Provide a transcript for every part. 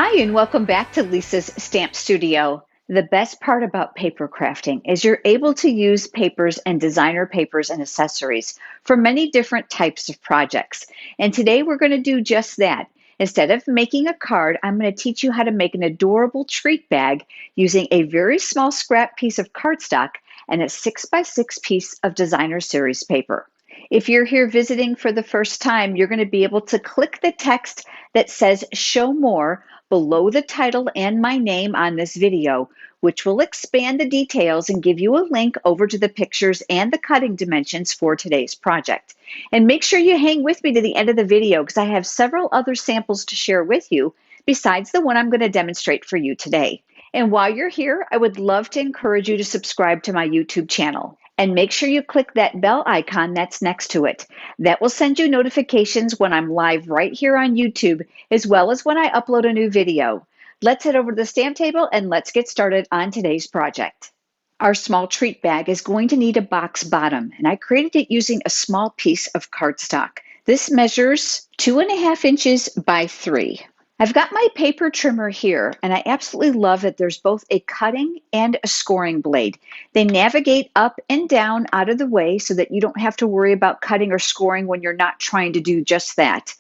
Hi, and welcome back to Lisa's Stamp Studio. The best part about paper crafting is you're able to use papers and designer papers and accessories for many different types of projects. And today we're going to do just that. Instead of making a card, I'm going to teach you how to make an adorable treat bag using a very small scrap piece of cardstock and a 6x6 piece of designer series paper. If you're here visiting for the first time, you're going to be able to click the text that says Show More below the title and my name on this video, which will expand the details and give you a link over to the pictures and the cutting dimensions for today's project. And make sure you hang with me to the end of the video because I have several other samples to share with you besides the one I'm going to demonstrate for you today. And while you're here, I would love to encourage you to subscribe to my YouTube channel. And make sure you click that bell icon that's next to it. That will send you notifications when I'm live right here on YouTube, as well as when I upload a new video. Let's head over to the stamp table and let's get started on today's project. Our small treat bag is going to need a box bottom, and I created it using a small piece of cardstock. This measures 2.5 inches by 3. I've got my paper trimmer here, and I absolutely love that there's both a cutting and a scoring blade. They navigate up and down out of the way so that you don't have to worry about cutting or scoring when you're not trying to do just that.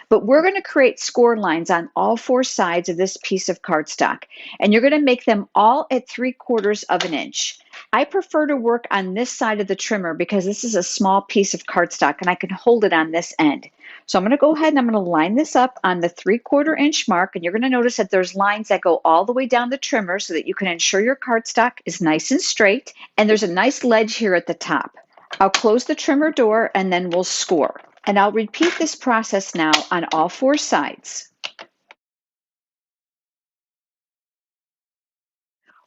But we're going to create score lines on all 4 sides of this piece of cardstock, and you're going to make them all at 3/4 of an inch. I prefer to work on this side of the trimmer because this is a small piece of cardstock and I can hold it on this end. So I'm going to go ahead and I'm going to line this up on the 3/4 inch mark, and you're going to notice that there's lines that go all the way down the trimmer so that you can ensure your cardstock is nice and straight, and there's a nice ledge here at the top. I'll close the trimmer door and then we'll score. And I'll repeat this process now on all 4 sides.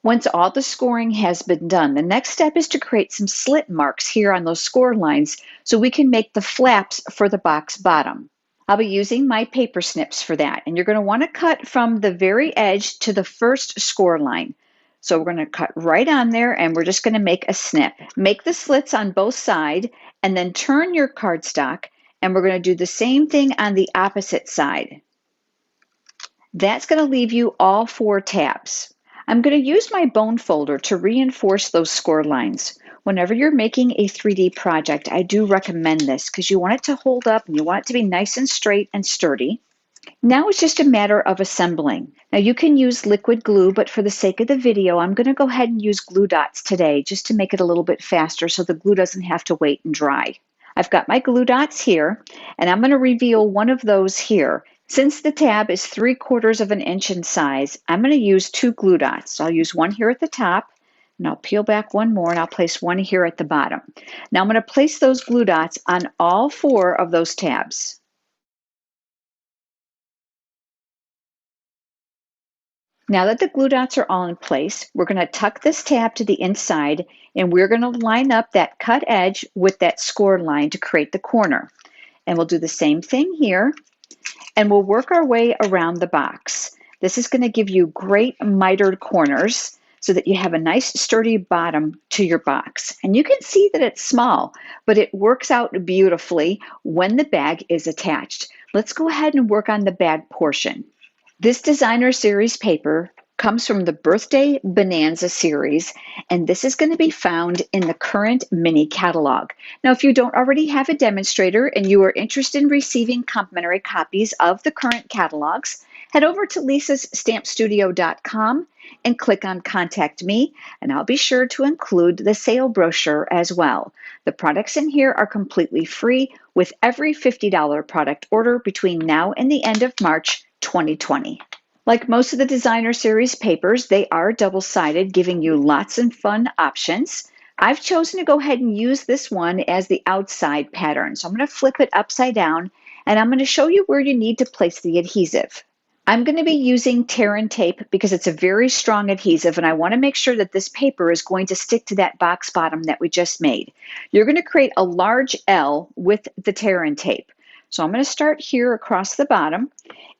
Once all the scoring has been done, the next step is to create some slit marks here on those score lines so we can make the flaps for the box bottom. I'll be using my paper snips for that, and you're going to want to cut from the very edge to the first score line. So we're going to cut right on there, and we're just going to make a snip. Make the slits on both sides, and then turn your cardstock, and we're going to do the same thing on the opposite side. That's going to leave you all 4 tabs. I'm going to use my bone folder to reinforce those score lines. Whenever you're making a 3D project, I do recommend this because you want it to hold up and you want it to be nice and straight and sturdy. Now it's just a matter of assembling. Now you can use liquid glue, but for the sake of the video, I'm going to go ahead and use glue dots today just to make it a little bit faster so the glue doesn't have to wait and dry. I've got my glue dots here, and I'm going to reveal one of those here. Since the tab is 3/4 of an inch in size, I'm going to use 2 glue dots. I'll use one here at the top, and I'll peel back one more, and I'll place one here at the bottom. Now I'm going to place those glue dots on all 4 of those tabs. Now that the glue dots are all in place, we're going to tuck this tab to the inside, and we're going to line up that cut edge with that score line to create the corner. And we'll do the same thing here. And we'll work our way around the box. This is going to give you great mitered corners so that you have a nice sturdy bottom to your box. And you can see that it's small, but it works out beautifully when the bag is attached. Let's go ahead and work on the bag portion. This designer series paper comes from the Birthday Bonanza series, and this is going to be found in the current mini catalog. Now, if you don't already have a demonstrator and you are interested in receiving complimentary copies of the current catalogs, head over to lisasstampstudio.com and click on Contact Me, and I'll be sure to include the sale brochure as well. The products in here are completely free with every $50 product order between now and the end of March 2020. Like most of the designer series papers, they are double-sided, giving you lots of fun options. I've chosen to go ahead and use this one as the outside pattern. So I'm going to flip it upside down, and I'm going to show you where you need to place the adhesive. I'm going to be using tear and tape because it's a very strong adhesive, and I want to make sure that this paper is going to stick to that box bottom that we just made. You're going to create a large L with the tear and tape. So I'm going to start here across the bottom,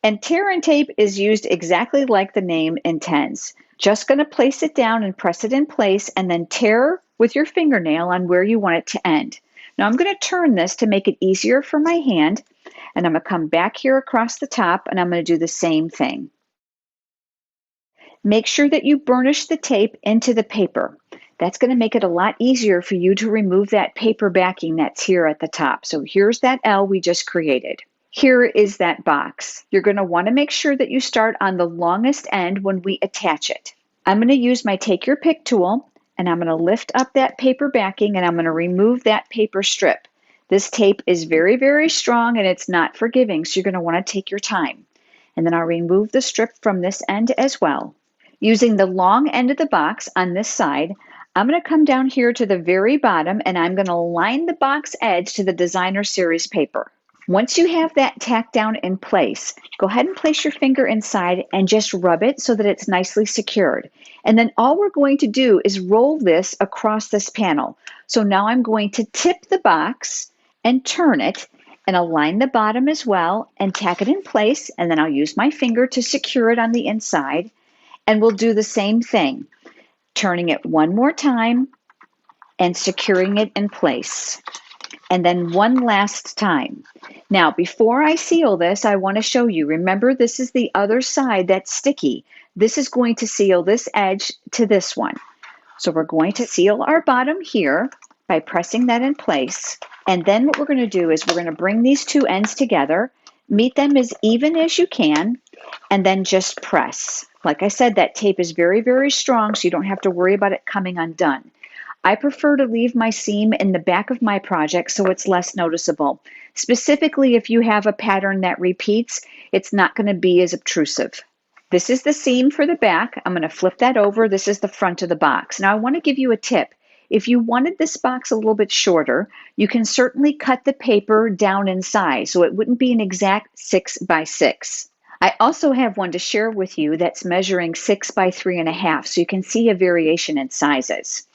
and tear and tape is used exactly like the name intends. Just going to place it down and press it in place, and then tear with your fingernail on where you want it to end. Now I'm going to turn this to make it easier for my hand, and I'm going to come back here across the top, and I'm going to do the same thing. Make sure that you burnish the tape into the paper. That's going to make it a lot easier for you to remove that paper backing that's here at the top. So here's that L we just created. Here is that box. You're going to want to make sure that you start on the longest end when we attach it. I'm going to use my Take Your Pick tool, and I'm going to lift up that paper backing, and I'm going to remove that paper strip. This tape is very, very strong, and it's not forgiving, so you're going to want to take your time. And then I'll remove the strip from this end as well. Using the long end of the box on this side, I'm going to come down here to the very bottom, and I'm going to line the box edge to the designer series paper. Once you have that tacked down in place, go ahead and place your finger inside and just rub it so that it's nicely secured. And then all we're going to do is roll this across this panel. So now I'm going to tip the box and turn it and align the bottom as well and tack it in place. And then I'll use my finger to secure it on the inside. And we'll do the same thing, turning it one more time and securing it in place. And then one last time. Now, before I seal this, I want to show you. Remember, this is the other side that's sticky. This is going to seal this edge to this one. So we're going to seal our bottom here by pressing that in place. And then what we're going to do is we're going to bring these two ends together, meet them as even as you can, and then just press. Like I said, that tape is very, very strong, so you don't have to worry about it coming undone. I prefer to leave my seam in the back of my project so it's less noticeable. Specifically, if you have a pattern that repeats, it's not going to be as obtrusive. This is the seam for the back. I'm going to flip that over. This is the front of the box. Now I want to give you a tip. If you wanted this box a little bit shorter, you can certainly cut the paper down in size so it wouldn't be an exact 6 by 6. I also have one to share with you that's measuring 6 by 3.5, so you can see a variation in sizes.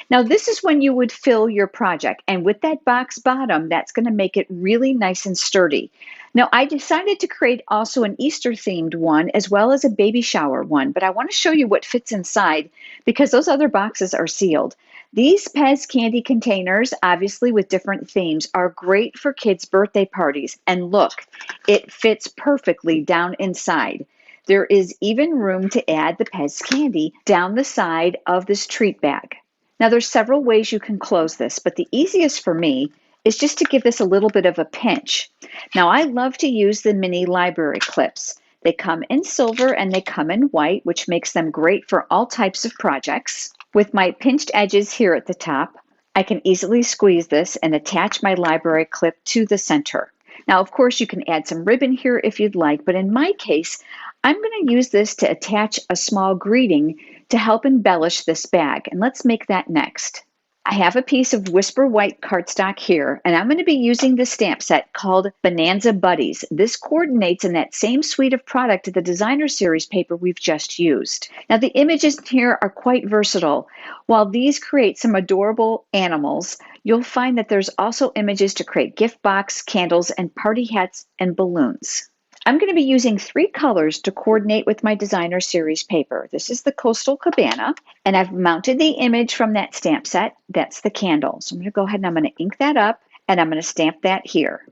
Now this is when you would fill your project, and with that box bottom, that's going to make it really nice and sturdy. Now I decided to create also an Easter themed one as well as a baby shower one, but I want to show you what fits inside because those other boxes are sealed. These Pez candy containers, obviously with different themes, are great for kids' birthday parties. And look, it fits perfectly down inside. There is even room to add the Pez candy down the side of this treat bag. Now there's several ways you can close this, but the easiest for me is just to give this a little bit of a pinch. Now I love to use the mini library clips. They come in silver and they come in white, which makes them great for all types of projects. With my pinched edges here at the top, I can easily squeeze this and attach my library clip to the center. Now, of course, you can add some ribbon here if you'd like, but in my case, I'm going to use this to attach a small greeting to help embellish this bag. And let's make that next. I have a piece of Whisper White cardstock here, and I'm going to be using the stamp set called Bonanza Buddies. This coordinates in that same suite of product to the designer series paper we've just used. Now the images here are quite versatile. While these create some adorable animals, you'll find that there's also images to create gift box, candles, and party hats and balloons. I'm going to be using 3 colors to coordinate with my designer series paper. This is the Coastal Cabana, and I've mounted the image from that stamp set. That's the candle. So I'm going to go ahead and I'm going to ink that up, and I'm going to stamp that here.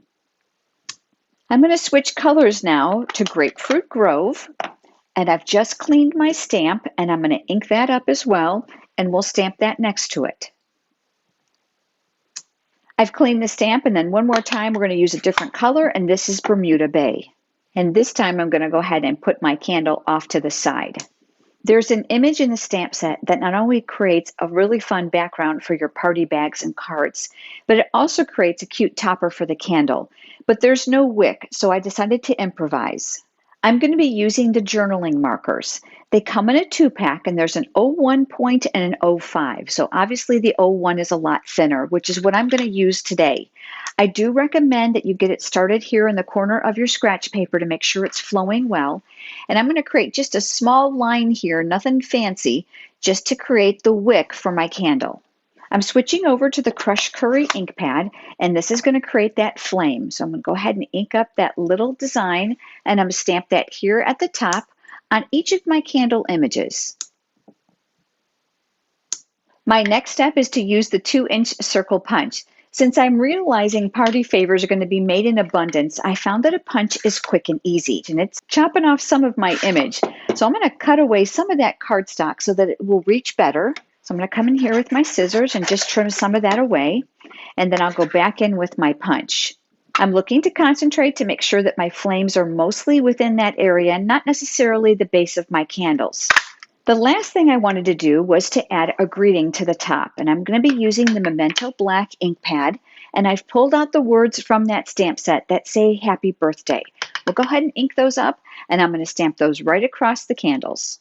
I'm going to switch colors now to Grapefruit Grove, and I've just cleaned my stamp, and I'm going to ink that up as well, and we'll stamp that next to it. I've cleaned the stamp, and then one more time we're going to use a different color, and this is Bermuda Bay. And this time I'm going to go ahead and put my candle off to the side. There's an image in the stamp set that not only creates a really fun background for your party bags and cards, but it also creates a cute topper for the candle. But there's no wick, so I decided to improvise. I'm going to be using the journaling markers. They come in a 2-pack, and there's an 01 point and an 05. So obviously the 01 is a lot thinner, which is what I'm going to use today. I do recommend that you get it started here in the corner of your scratch paper to make sure it's flowing well. And I'm going to create just a small line here, nothing fancy, just to create the wick for my candle. I'm switching over to the Crushed Curry ink pad, and this is going to create that flame. So I'm going to go ahead and ink up that little design, and I'm going to stamp that here at the top on each of my candle images. My next step is to use the 2-inch circle punch. Since I'm realizing party favors are going to be made in abundance, I found that a punch is quick and easy, and it's chopping off some of my image. So I'm going to cut away some of that cardstock so that it will reach better. So I'm going to come in here with my scissors and just trim some of that away, and then I'll go back in with my punch. I'm looking to concentrate to make sure that my flames are mostly within that area, not necessarily the base of my candles. The last thing I wanted to do was to add a greeting to the top, and I'm going to be using the Memento Black ink pad, and I've pulled out the words from that stamp set that say happy birthday. We'll go ahead and ink those up, and I'm going to stamp those right across the candles.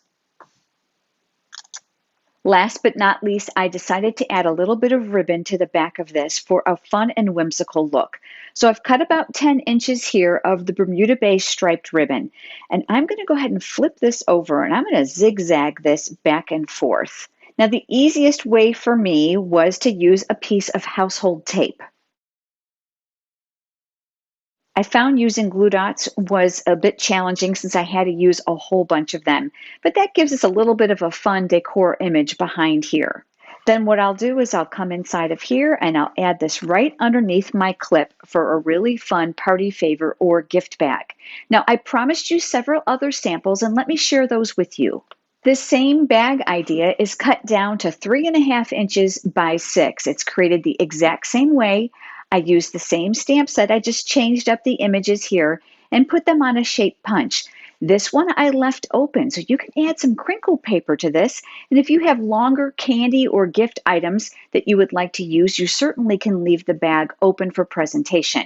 Last but not least, I decided to add a little bit of ribbon to the back of this for a fun and whimsical look. So I've cut about 10 inches here of the Bermuda Bay striped ribbon. And I'm going to go ahead and flip this over, and I'm going to zigzag this back and forth. Now, the easiest way for me was to use a piece of household tape. I found using glue dots was a bit challenging since I had to use a whole bunch of them, but that gives us a little bit of a fun decor image behind here. Then what I'll do is I'll come inside of here and I'll add this right underneath my clip for a really fun party favor or gift bag. Now, I promised you several other samples, and let me share those with you. This same bag idea is cut down to 3.5 inches by 6. It's created the exact same way. I used the same stamp set. I just changed up the images here and put them on a shape punch. This one I left open, so you can add some crinkle paper to this. And if you have longer candy or gift items that you would like to use, you certainly can leave the bag open for presentation.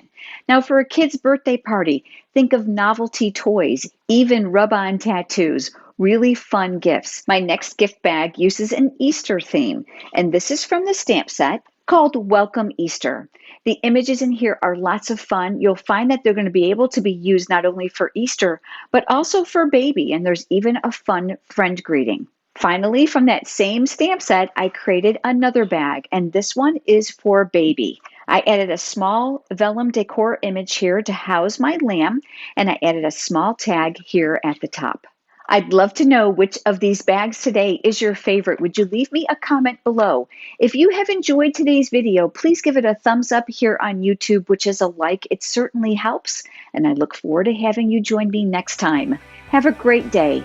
Now, for a kid's birthday party, think of novelty toys, even rub-on tattoos. Really fun gifts. My next gift bag uses an Easter theme, and this is from the stamp set called Welcome Easter. The images in here are lots of fun. You'll find that they're going to be able to be used not only for Easter, but also for baby, and there's even a fun friend greeting. Finally, from that same stamp set, I created another bag, and this one is for baby. I added a small vellum decor image here to house my lamb, and I added a small tag here at the top. I'd love to know which of these bags today is your favorite. Would you leave me a comment below? If you have enjoyed today's video, please give it a thumbs up here on YouTube, which is a like. It certainly helps, and I look forward to having you join me next time. Have a great day.